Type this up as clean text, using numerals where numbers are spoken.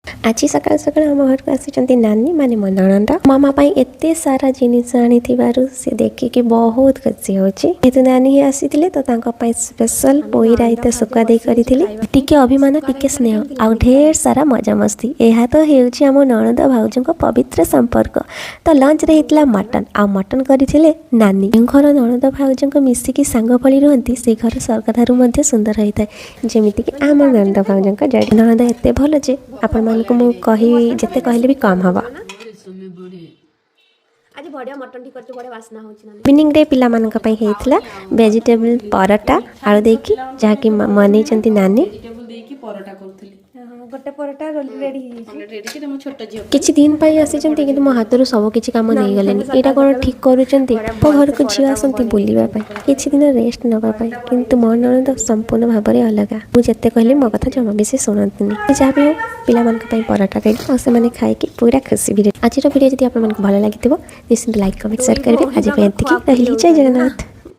आज सकाल सकाल आम घर को आसी नानी माने मो नणंद मामा पाई एते सारा जिनिस आनी से देखिकी बहुत खुशी होची। जेतु नानी ही आसीथिले तो तांको पाई स्पेशल पोई रायता सुका दे करिथिले। टिके अभिमान टिके स्नेह आ ढेर सारा मजा मस्ती। एहा तो हेउची आम नणंद भाउजंको पवित्र संपर्क। तो लंच रे हितला मटन आ मटन करिथिले नानी। घर नणंद भाउजंको मिसिकी सांग भली रहंती से घर सरकारु मध्ये सुंदर होइताय। जेमिति कि आम नणंद भाउजंको जड़ी नणंद एते भलो जे आपण मानको मु कहि जते कहले भी कम हवा। आज बढ़िया मटन टी करते बढ़िया वासना होची ना। इवनिंग रे पिला मानका पई हेइतला वेजिटेबल परोटा आलू देकी जहा कि मनै चंती नानी वेजिटेबल देकी परोटा करथली। गोटे परोटा रेडी कि हम छोटा जियो किछि दिन पई आसी चंती कि मो हातरो सब किछि काम नै गलेनी। एटा कोन ठीक करू चंती तो घर को जियो आसंती बुलिबा पई किछि दिन रेस्ट नबा पई किंतु मन नणंद संपूर्ण भाबरे अलगा। मु जते कहले मो कथा जमा बेसी सुनंतनी। जा भी हो पिला मानका पई परोटा रेडी आ से माने खाइ कि पूरा खुशी भी। आज रो वीडियो जदि आपन मन को भलो लागिथिबो निश्चित लाइक कमेंट शेयर करबे। आज पे एतिकी रहिली जय जगन्नाथ।